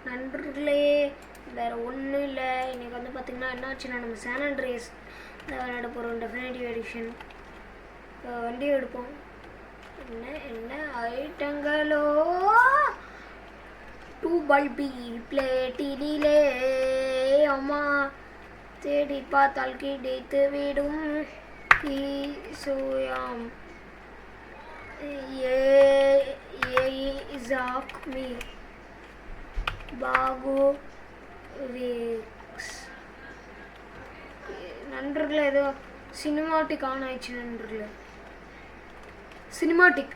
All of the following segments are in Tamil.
நண்பர்களே வேறு ஒன்றும் இல்லை. இன்றைக்கி வந்து பார்த்திங்கன்னா என்ன ஆச்சுன்னா நம்ம சான் ஆண்ட்ரியாஸ் விளையாட போகிறோம் டெஃபினேட்டிவ் எடிஷன். வண்டி எடுப்போம். என்ன ஐட்டங்களோ 2 பல்பி பிளேட்டினிலே அம்மா தேடி பார்த்தால் கிடைத்து விடும் சுயம் me பாகு வீக்ஸ். நண்பர்களே ஏதோ சினிமாட்டிக் ஆன் ஆயிடுச்சு நண்பர்களே, சினிமாட்டிக்.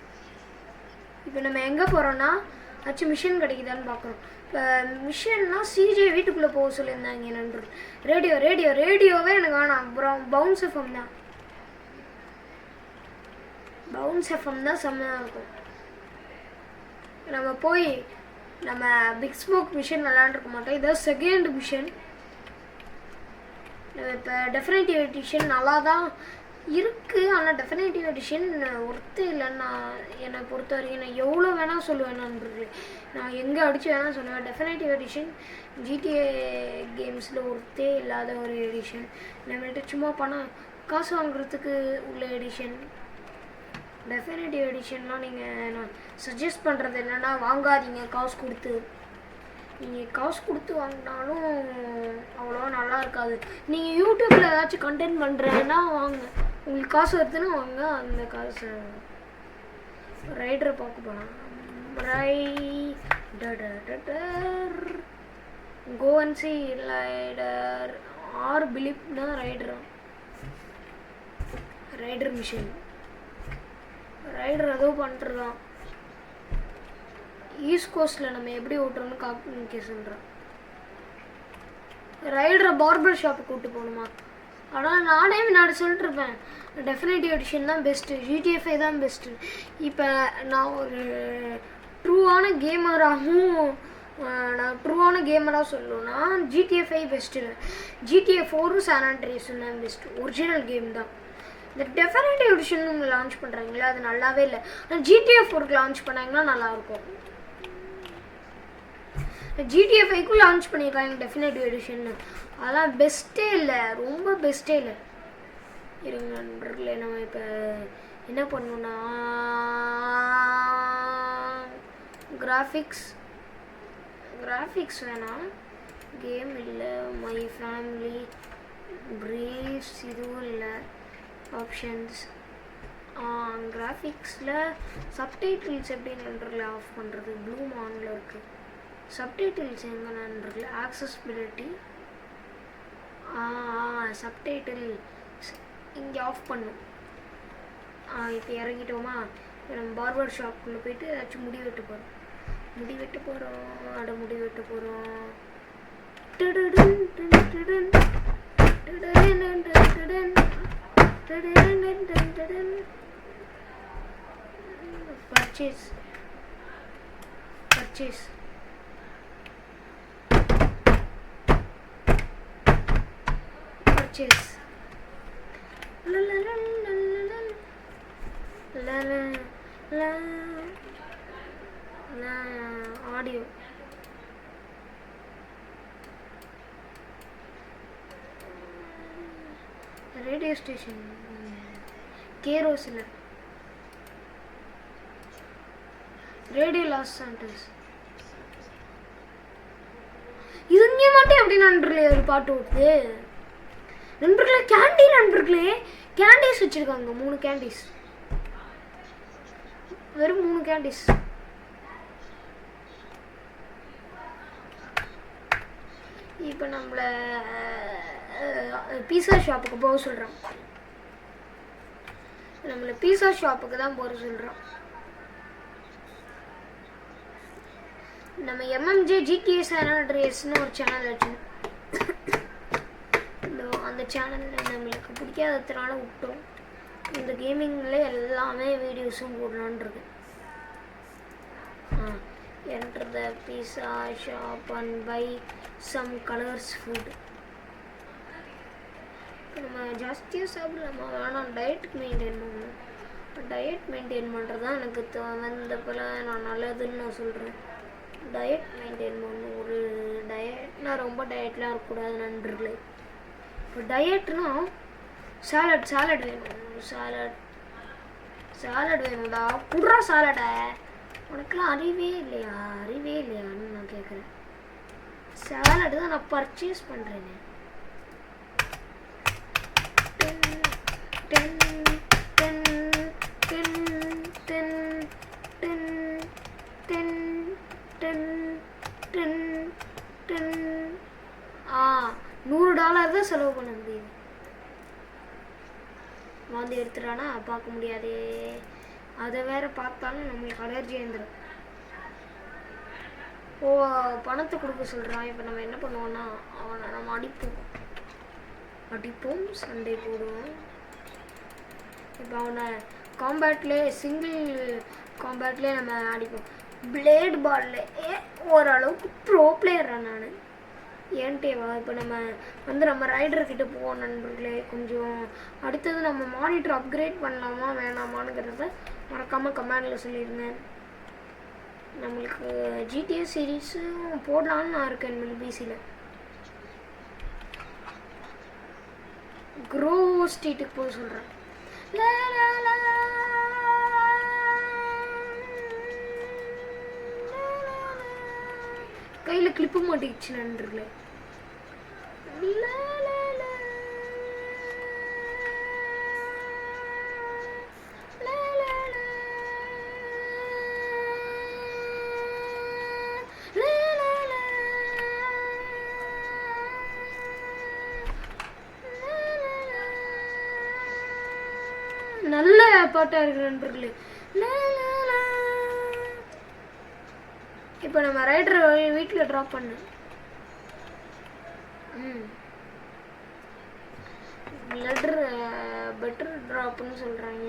இப்போ நம்ம எங்கே போகிறோன்னா ஆச்சு மிஷன் கிடைக்குதான்னு பார்க்குறோம். இப்போ மிஷன்னா சிஜே வீட்டுக்குள்ளே போக சொல்லியிருந்தாங்க நண்பர்கள். ரேடியோவே எனக்கு வேணாம். அப்புறம் பவுன்ஸ் எஃப்எம் தான், பவுன்ஸ் எஃப்எம் தான் செம்மையாக இருக்கும். நம்ம போய் நம்ம பிக் ஸ்மோக் மிஷன் விளாண்டுருக்க மாட்டோம். இதான் செகண்ட் மிஷன். நம்ம இப்போ டெஃபினேட்டிவ் எடிஷன் நல்லா தான் இருக்குது, ஆனால் டெஃபினேட்டிவ் எடிஷன் ஒர்த்து இல்லைன்னு என்னை பொறுத்த வரைக்கும். நான் எவ்வளோ வேணால் சொல்லுவேன் நண்பர்களே, நான் எங்கே அடித்து வேணால் சொல்லுவேன். டெஃபினேட்டிவ் எடிஷன் ஜிடிஏ கேம்ஸில் ஒர்த்தே இல்லாத ஒரு எடிஷன். நம்மள்கிட்ட சும்மா பணம் காசு வாங்குறதுக்கு உள்ள எடிஷன். டெஃபினேட்டிவ் எடிஷன்லாம் நீங்கள் நான் சஜஸ்ட் பண்ணுறது என்னென்னா வாங்காதீங்க. காசு கொடுத்து நீங்கள் காசு கொடுத்து வாங்கினாலும் அவ்வளோவா நல்லா இருக்காது. நீங்கள் யூடியூப்பில் ஏதாச்சும் கண்டென்ட் பண்ணுறேன்னா வாங்க, உங்களுக்கு காசு வருதுன்னா வாங்க. அந்த காசு ரைடரை பார்க்க போகலாம். கோவன்சி ரைடர் ஆர் பிலிப்னா ரைடர் மிஷன். ரைடர் ஏதோ பண்ணுறான். ஈஸ்ட் கோஸ்ட்டில் நம்ம எப்படி ஓட்டுறோம்னு காமிக்க சொல்கிறோம். ரைடரை பார்பர் ஷாப்புக்கு கூப்பிட்டு போகணுமா? ஆனால் நானே முன்னாடி சொல்லிட்டுருப்பேன் டெஃபினேட்டிவ் எடிஷன் தான் பெஸ்ட்டு, ஜிடிஎஃப்ஐ தான் பெஸ்ட்டு. இப்போ நான் ஒரு ட்ரூவான கேமராக சொல்லணும்னா ஜிடிஎஃப்ஐ பெஸ்ட்டு இல்லை, ஜிடிஏ 4 சான் ஆண்ட்ரியாஸும் தான் பெஸ்ட்டு. ஒரிஜினல் கேம் தான். இந்த டெஃபினேட்டிவ் எடிஷன் லான்ச் பண்ணுறாங்களே அது நல்லாவே இல்லை. ஆனால் ஜிடிஏ 4க்கு லான்ச் பண்ணாங்கன்னா நல்லாயிருக்கும். ஜிடிஏ 5க்கும் லான்ச் பண்ணியிருக்காங்க டெஃபினேட்டிவ் எடிஷன், அதெல்லாம் பெஸ்ட்டே இல்லை, ரொம்ப பெஸ்ட்டே இல்லை. இருங்க நண்பர்களே, நம்ம இப்போ என்ன பண்ணணும்னா கிராஃபிக்ஸ் வேணாம், கேம் இல்லை, மை ஃபேமிலி பிரீஃப்ஸ் இதுவும் இல்லை, ஆப்ஷன்ஸ் கிராஃபிக்ஸில் சப்டைட்டில்ஸ் எப்படி நண்பர்களை ஆஃப் பண்ணுறது? ப்ளூம் ஆனில் இருக்குது. சப்டைட்டில்ஸ் எங்கே நண்பர்களே? ஆக்சஸபிலிட்டி சப்டைட்டில் இங்கே ஆஃப் பண்ணும். இப்போ இறங்கிட்டோமா? இப்போ நம்ம பார்பர் ஷாப்புக்குள்ளே போயிட்டு ஏதாச்சும் முடி வெட்ட போகிறோம். முடி வெட்ட போகிறோம். Purchase. Audio. ரேடியோ ஸ்டேஷன் கேரோஸில் ரேடியோ லாஸ் சாண்டர்ஸ். இது இங்கே மட்டும் எப்படி நண்பர்களே ஒரு பாட்டு ஓடுது? நண்பர்களே கேண்டீஸ் வச்சுருக்காங்க. 3 கேண்டீஸ், வெறும் 3 கேண்டீஸ். இப்போ நம்மளை பீஸா ஷாப்புக்கு போக சொல்கிறோம். நம்மளை பீஸா ஷாப்புக்கு தான் போக சொல்கிறோம். நம்ம எம்எம்ஜே ஜிடிஏ சான் ஆண்ட்ரியாஸ்னு ஒரு சேனல் வச்சோம். அந்த சேனலில் நம்மளுக்கு பிடிக்காததுனால விட்டோம். இந்த கேமிங்கில் எல்லாமே வீடியோஸும் போடலான்றது. enter the pizza shop and buy some colors food. நம்ம ஜாஸ்தியாக சாப்பிடலாமா? வேணாம், டயட் மெயின்டைன் பண்ணணும். டயட் மெயின்டைன் பண்ணுறது தான் எனக்கு வந்தப்போல் நான் நல்லதுன்னு நான் சொல்கிறேன். டயட் மெயின்டைன் பண்ணணும். ஒரு ஆனால் ரொம்ப டயட்லாம் இருக்கக்கூடாது நண்பர்களே. இப்போ டயட்னா சாலட் வேணும். சாலட் வேணும்டா. குடுறா சாலடை. உனக்குலாம் அறிவே இல்லையான்னு நான் கேட்குறேன். சாலட் தான் நான் பர்ச்சேஸ் பண்ணுறேங்க. $100 தான் செலவு பண்ண முடியுது. வாந்தி எடுத்துட்டானா பார்க்க முடியாதே. அதை வேற பார்த்தாலும் நம்மளுக்கு அலர்ஜி வந்துடும். பணத்தை கொடுக்க சொல்கிறான். இப்போ நம்ம என்ன பண்ணுவோம்னா அவனை நம்ம அடிப்போம், சண்டை போடுவோம். இப்போ அவனை சிங்கிள் காம்பேட்லேயே நம்ம அடிப்போம். பிளேட் பால்ல ஓரளவுக்கு ப்ரோ பிளேயராக நான். ஏன்ட்டேவா இப்போ நம்ம ரைடர்கிட்ட போவோம் நண்பர்களே. கொஞ்சம் அடுத்தது நம்ம மானிட்டர் அப்கிரேட் பண்ணலாமா வேணாமானுங்கிறத மறக்காமல் கமெண்டில் சொல்லிடுங்க. நம்மளுக்கு GTA சீரீஸும் போடலான்னு நான் இருக்கேன். பிசியில் க்ரோ ஸ்ட்ரீட்டுக்கு போய் சொல்கிறேன். கையில் கிளிப்பு மாட்டிக்கிச்சு நண்பர்களே. நல்ல பாட்டாக இருக்கு நண்பர்களே. இப்போ நம்ம ரைடரை வீட்டில் ட்ராப் பண்ணு. பெட்டர் ட்ராப்னு சொல்கிறாங்க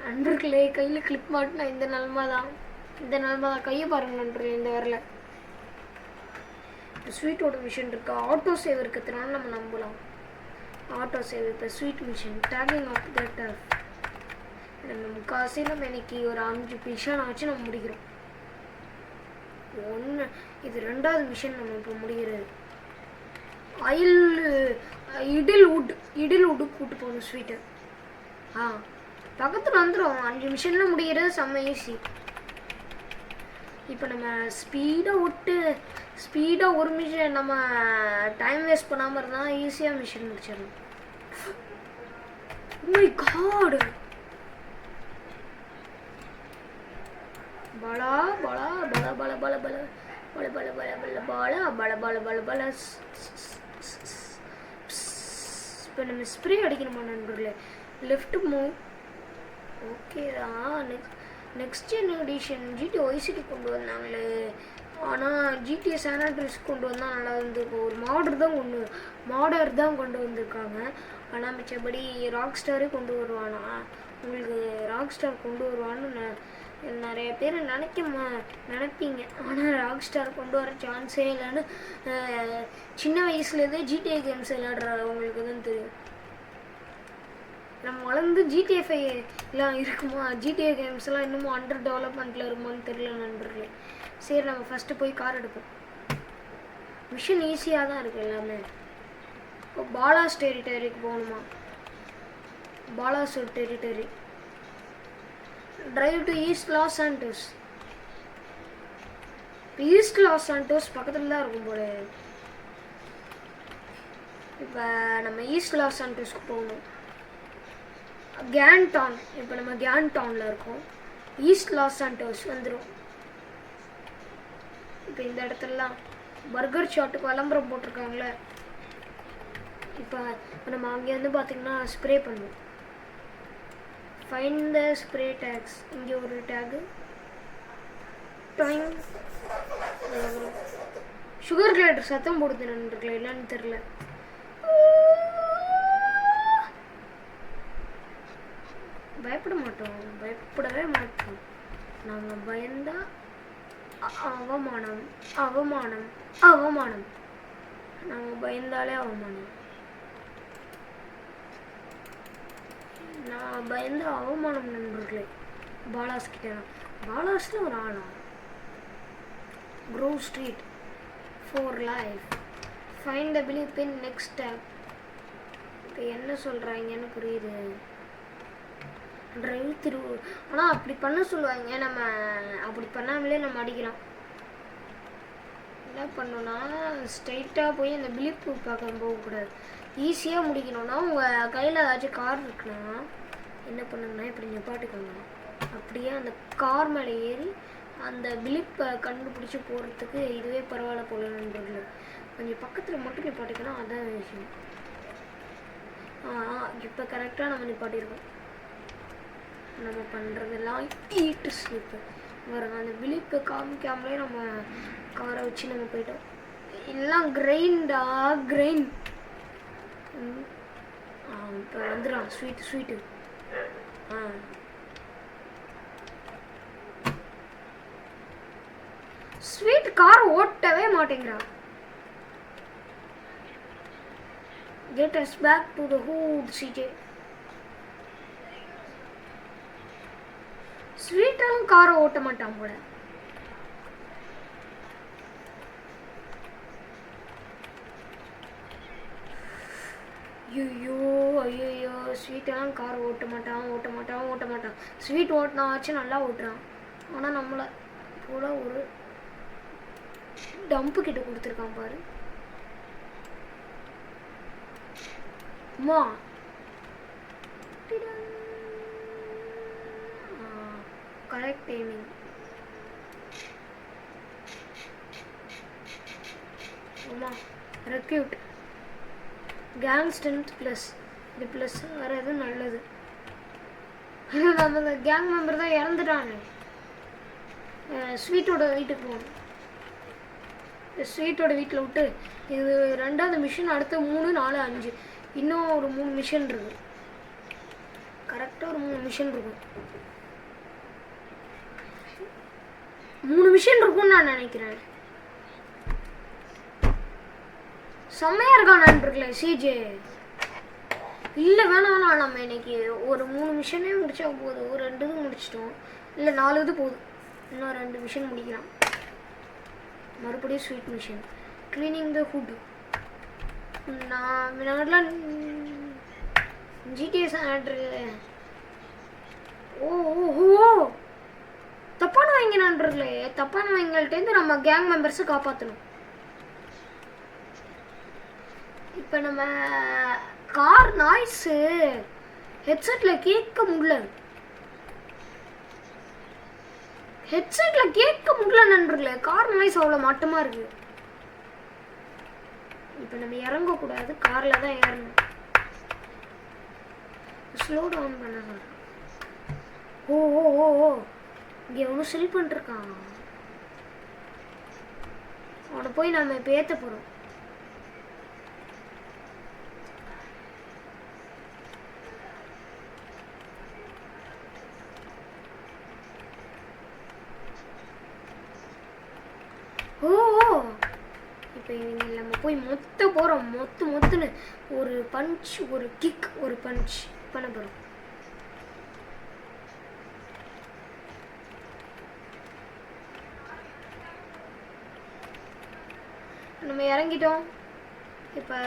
நண்பர்களே. கையில் கிளிப் மாட்டினா இந்த நிலமை தான் கையை பாருங்க நண்பர்களே. இந்த வரல இப்போ ஸ்வீட்டோட மிஷன் இருக்கு. ஆட்டோ சேவ் இருக்கிறதுனால நம்ம நம்பலாம். ஆட்டோ சேவ் இப்போ Sweet mission taking off the turf. நம்ம முக்காசியில் நம்ம இன்னைக்கு ஒரு 5 மிஷன் ஆச்சு நம்ம முடிக்கிறோம். இது 2வது மிஷன் நம்ம இப்போ முடிகிறது. இடில் வுட் கூட்டு போகணும் ஸ்வீட்டு. பக்கத்தில் வந்துடும். 5 மிஷனில் முடிகிறது செம்ம ஈஸி. இப்போ நம்ம ஸ்பீடாக ஒரு மிஷன் நம்ம டைம் வேஸ்ட் பண்ணாமல் இருந்தால் ஈஸியாக மிஷன் முடிச்சிடணும். My God. பலா பலா பல பல பல பல பல பல பல பல பாலா பல பல பல பல. இப்போ நம்ம ஸ்ப்ரே அடிக்கணுமா நண்பர்களே? Left move. ஓகே தான். Next gen edition GTA Vice City கொண்டு வந்தாங்களே. ஆனால் GTA San Andreas கொண்டு வந்தால் நல்லா இருந்திருக்கும். ஒரு மாடர் தான் கொண்டு வந்திருக்காங்க. ஆனால் மிச்சபடி ராக்ஸ்டாரே கொண்டு வருவானா? உங்களுக்கு ராக்ஸ்டார் கொண்டு வருவான்னு நிறைய பேர் நினைப்பீங்க. ஆனால் ராக்ஸ்டார் கொண்டு வர சான்ஸே இல்லைன்னு சின்ன வயசுலேருந்தே GTA கேம்ஸ் விளையாடுறவங்களுக்கு தான் தெரியும். நம்ம வளர்ந்து GTA 5 இருக்குமா? GTA கேம்ஸ்லாம் இன்னமும் அண்டர் டெவலப்மெண்ட்டில் இருக்குமான்னு தெரியல நண்பர்களே. சரி நம்ம ஃபஸ்ட்டு போய் கார் எடுப்போம். மிஷன் ஈஸியாக தான் இருக்குது எல்லாமே. இப்போ பாலாஸ் டெரிட்டரிக்கு போகணுமா? Ballas territory. Drive to East Los Santos. இப்போ ஈஸ்ட் லாஸ் சாண்டோஸ் பக்கத்தில் தான் இருக்கும் போல. இப்போ நம்ம ஈஸ்ட் லாஸ் சாண்டோஸ்க்கு போகணும். கேன்டான். இப்போ நம்ம கேன்டானில் இருக்கோம். ஈஸ்ட் லாஸ் சாண்டோஸ் வந்துடும். இப்போ இந்த இடத்துலலாம் பர்கர் ஷாட்டுக்கு விளம்பரம் போட்டிருக்காங்களே. இப்போ நம்ம அங்கேருந்து பார்த்திங்கன்னா ஸ்ப்ரே பண்ணுவோம். Find the spray tags. இங்கே ஒரு டேகு. சுகர் கிளைடர் சத்தம் போடுது நண்பர்களே. இல்லைன்னு தெரில. பயப்படவே மாட்டோம். நாங்கள் பயந்தா அவமானம். நாங்கள் பயந்தாலே அவமானம். நான் பயந்த அவமானம் நண்பர்களே. பாலாஸ் கிட்ட பாலாஸில் ஒரு ஆளா? Grow street 4 life. Find the Philip in next step. இப்போ என்ன சொல்கிறாங்கன்னு புரியுது. Drive through. ஆனால் அப்படி பண்ண சொல்லுவாங்க, நம்ம அப்படி பண்ணாமலே நம்ம அடிக்கலாம். என்ன பண்ணணும்னா ஸ்ட்ரைட்டாக போய் அந்த பிலிப் பார்க்க போகக்கூடாது. ஈஸியாக முடிக்கணும்னா உங்கள் கையில் ஏதாச்சும் கார் இருக்குன்னா என்ன பண்ணுங்கன்னா இப்படி நிப்பாட்டுக்கோங்க. அப்படியே அந்த கார் மேலே ஏறி அந்த பிலிப்பை கண்டுபிடிச்சி போகிறதுக்கு இதுவே பரவாயில்ல போல நண்பர்கள். கொஞ்சம் பக்கத்தில் மட்டும் நிப்பாட்டிக்கணும், அதான் விஷயம். இப்போ கரெக்டாக நம்ம நிப்பாட்டியிருக்கோம். நம்ம பண்ணுறதெல்லாம் ஈட்டு ஸ்லிப்பு வரும். அந்த பிலிப்பை காமிக்காமலே நம்ம காரை வச்சு நம்ம போயிட்டோம். எல்லாம் கிரைண்டா கிரைண்ட். இப்போ வந்துடும் ஸ்வீட்டு. ஸ்வீட் கார் ஓட்டவே மாட்டேங்கிறான். Get us back to the hood, CJ. ஸ்வீட்டாலும் காரை ஓட்ட மாட்டான் போல. ஐயோ ஸ்வீட்டெல்லாம் கார் ஓட்ட மாட்டான். ஸ்வீட் ஓட்டினாச்சும் நல்லா ஓட்டுறான். ஆனால் நம்மளை போல ஒரு டம்ப்பு கிட்ட கொடுத்துருக்கான் பாரு. அம்மா கரெக்ட் டைமிங். அம்மா ரெக்யூட் கேங் ஸ்ட்ரென்த் ப்ளஸ். இது ப்ளஸ் வேறு எதுவும் நல்லது. நம்ம கேங் மெம்பர் தான் இறந்துட்டானே. ஸ்வீட்டோட வீட்டுக்கு போகணும். ஸ்வீட்டோட வீட்டில் விட்டு இது 2வது மிஷன். அடுத்த 3, 4, 5 இன்னும் ஒரு 3 மிஷன் இருக்கு. கரெக்டாக ஒரு 3 மிஷன் இருக்கும். 3 மிஷன் இருக்கும்னு நான் நினைக்கிறேன். செம்மையா இருக்கான் நண்பர்களே சிஜே. இல்லை வேணாம், நம்ம இன்னைக்கு ஒரு 3 மிஷனே முடிச்சா போதும். ஒரு 2 இது முடிச்சிட்டோம், இல்லை 4 இது போதும். இன்னும் 2 மிஷன் முடிக்கலாம். மறுபடியும் ஸ்வீட் மிஷன் க்ளீனிங் த ஹுட். நான் முன்னாடிலாம் ஜிடிஎஸ் ஆட்ரு தப்பானவங்க நண்பர்களே. தப்பானவங்கள்ட்டேருந்து நம்ம கேங் மெம்பர்ஸை காப்பாற்றணும். இப்போ நம்ம கார் நாய்ஸு ஹெட்செட்டில் கேட்க முடியல. நண்பர்களே. கார் நாய்ஸ் அவ்வளோ மட்டமாக இருக்குது. இப்போ நம்ம இறங்கக்கூடாது, காரில் தான் ஏறணும். ஸ்லோ டவுன் பண்ண சொல்கிறேன். ஓ இங்கே எவ்வளோ செல் பண்ணிருக்கான். அவனை போய் நம்ம இப்போ ஏற்ற போகிறோம். இப்போ இவங்க நம்ம போய் போகிறோம். மொத்துன்னு ஒரு பஞ்ச், ஒரு கிக், ஒரு பஞ்ச் பண்ண போகிறோம். நம்ம இறங்கிட்டோம். இப்போ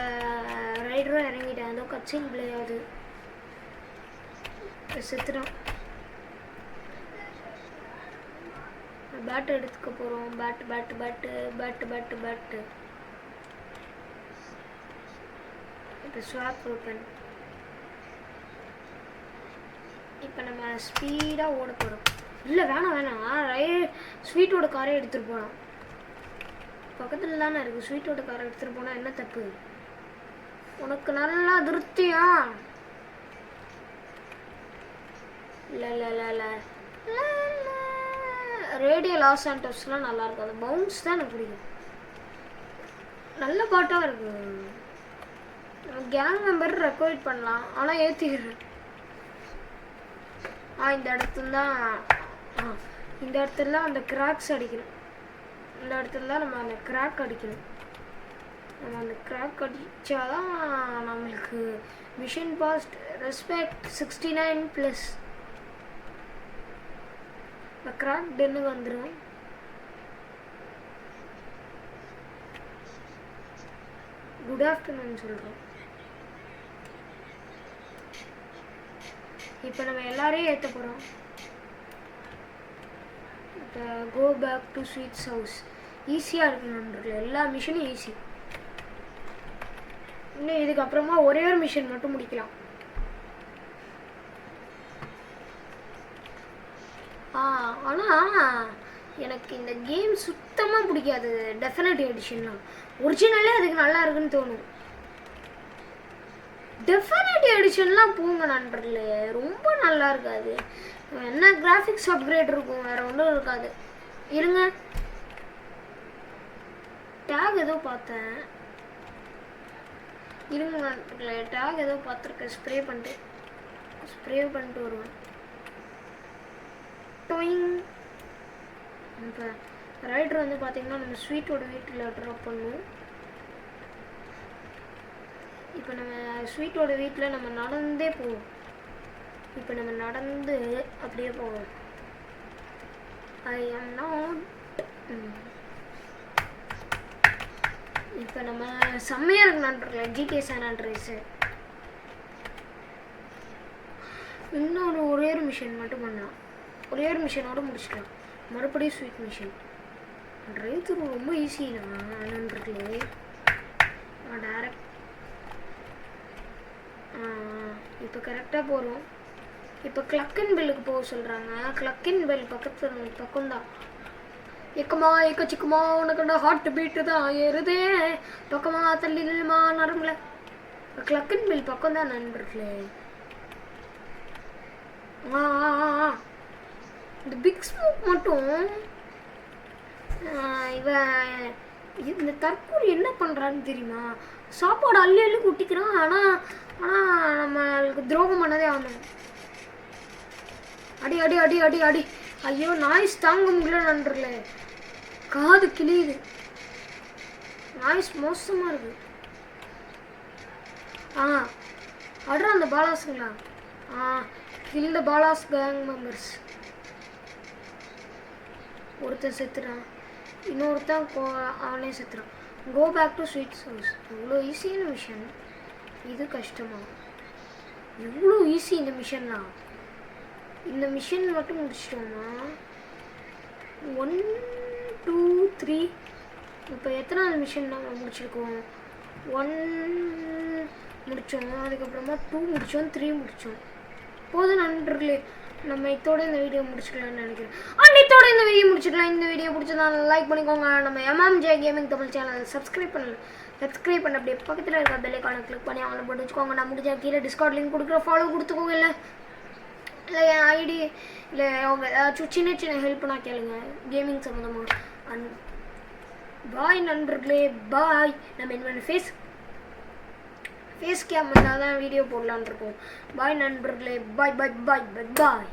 ரைடரும் இறங்கிட்டேன். அதோ கட்சின் பிளே ஆகுது. செத்துட்டோம். பேட் எடுத்துக்க போகிறோம். பேட்டு இப்போ ஸ்வாப் ஓப்பன். இப்போ நம்ம ஸ்பீடாக ஓட போகிறோம். இல்லை வேணாம். ஸ்வீட்டோட காரை எடுத்துகிட்டு போகலாம். பக்கத்தில் தானே இருக்குது. ஸ்வீட்டோட காரை எடுத்துகிட்டு போனால் என்ன தப்பு? உனக்கு நல்லா திருப்தியா? இல்லை ரேடியோ லாஸ் சாண்டோஸ்லாம் நல்லாயிருக்கும். அந்த பவுன்ஸ் தான் எனக்கு பிடிக்கும். நல்ல பாட்டாக இருக்கு. கேங் மெம்பர் ரெக்வயர்ட் பண்ணலாம், ஆனால் ஏற்றிக்கிறேன். இந்த இடத்துல அந்த கிராக்ஸ் அடிக்கணும். இந்த இடத்துல தான் நம்ம அந்த கிராக் அடிக்கணும். நம்ம அந்த கிராக் அடித்தாதான் நம்மளுக்கு மிஷன் பாஸ்ட் ரெஸ்பெக்ட் 69+. இப்போ கிராக் டென்னு வந்துடும். குட் ஆஃப்டர்நூன் சொல்கிறோம். இப்போ நம்ம எல்லாரையும் ஏற்ற போகிறோம். இப்போ go back to Sweet's house ஈஸியாக இருக்குன்னு எல்லா மிஷனும் ஈஸி. இன்னும் இதுக்கப்புறமா ஒரே ஒரு மிஷன் மட்டும் முடிக்கலாம். ஆனால் எனக்கு இந்த கேம் சுத்தமாக பிடிக்காது. டெஃபினட்டிவ் எடிஷன்லாம் ஒரிஜினலே அதுக்கு நல்லா இருக்குன்னு தோணும். டெஃபினட்டிவ் எடிஷன்லாம் போங்க நண்பர்களே, ரொம்ப நல்லா இருக்காது. என்ன கிராஃபிக்ஸ் அப்கிரேட் இருக்கும், வேறு ஒன்றும் இருக்காது. இருங்க, டேக் ஏதோ பார்த்தேன். இருங்க நண்பர்களே, டேக் ஏதோ பார்த்துருக்கேன். ஸ்ப்ரே பண்ணிட்டு வருவேன். டொயிங். இப்போ ரைடர் வந்து பார்த்தீங்கன்னா நம்ம ஸ்வீட்டோட வீட்டில் ட்ராப் பண்ணுவோம். இப்போ நம்ம ஸ்வீட்டோட வீட்டில் நம்ம நடந்தே போவோம். இப்போ நம்ம நடந்து அப்படியே போவோம். ஐ ஆம் நாட். இப்போ நம்ம செம்மையாக இருக்கு நண்பர்களே GTA San Andreas. இன்னொரு ஒரே ஒரு மிஷன் மட்டும் பண்ணலாம். ஒரே ஒரு மிஷனோட முடிச்சிடலாம். மறுபடியும் ஸ்வீட் மிஷன். ட்ரைவ் த்ரூ ரொம்ப ஈஸி தான் நண்பர்களே. டேரக்ட் இப்போ கரெக்டாக போகிறோம். இப்போ கிளக்கன் பெல்லுக்கு போக சொல்கிறாங்க. கிளக்கன் பெல் பக்கம்தான். எக்கமா எக்க சிக்கமா உனக்கு ஹார்ட் பீட்டு தான் ஏறுதே பக்கமா தள்ளிமா நரம்புல. கிளக்கன் பெல் பக்கம் தான் நண்பர்களே. இந்த பிக் ஸ்மோக் மட்டும் இந்த தற்கூரி என்ன பண்ணுறான்னு தெரியுமா? சாப்பாடு அள்ளி அள்ளி குட்டிக்கிறான். ஆனால் நம்மளுக்கு துரோகம் பண்ணதே ஆகணும். அடி அடி அடி அடி அடி. ஐயோ, நாய்ஸ் தாங்க முடியல நண்பர்களே. காது கிளியுது. நாய்ஸ் மோசமாக இருக்கு. அடுற அந்த பாலாஸுங்களா? Kill the Ballas gang members. ஒருத்தன் செத்துறான், இன்னொருத்தன் அவனே செத்துறான். Go back to Sweet's house. எவ்வளோ ஈஸியான மிஷன் இது. கஷ்டமா? எவ்வளோ ஈஸி இந்த மிஷன்லாம். இந்த மிஷன் மட்டும் முடிச்சிட்டோம்னா 1 2 3. இப்போ எத்தனாவது மிஷன் நம்ம முடிச்சிருக்கோம்? 1 முடித்தோம், அதுக்கப்புறமா 2 முடித்தோம், 3 முடித்தோம். போதும் நண்பர்களே, நம்ம இதோட இந்த வீடியோ முடிச்சுக்கலாம்னு நினைக்கிறேன். இதோட இந்த வீடியோ முடிச்சுக்கலாம். இந்த வீடியோ பிடிச்சதா லைக் பண்ணிக்கோங்க. நம்ம MMJ Gaming Tamil channel subscribe பண்ண அப்படியே பக்கத்தில் இருக்க பெல் ஐகானை கிளிக் பண்ணி அவங்கள போட்டு வச்சுக்கோங்க. நான் முடிஞ்ச கீழே டிஸ்கவுண்ட் லிங்க் கொடுக்குற ஃபாலோ கொடுத்துக்கோங்க. இல்லை என் ஐடி இல்லை அவங்க ஏதாச்சும் சின்ன ஹெல்ப்னா கேளுங்க கேமிங் சம்மந்தமாக. பாய் நண்பர்களே, பாய். நம்ம என்ன ஃபேஸ் கேம் பண்ணால் தான் வீடியோ போடலான் இருக்கோம். பாய் நண்பர்களே, பாய் பாய் பாய் பாய் பாய்.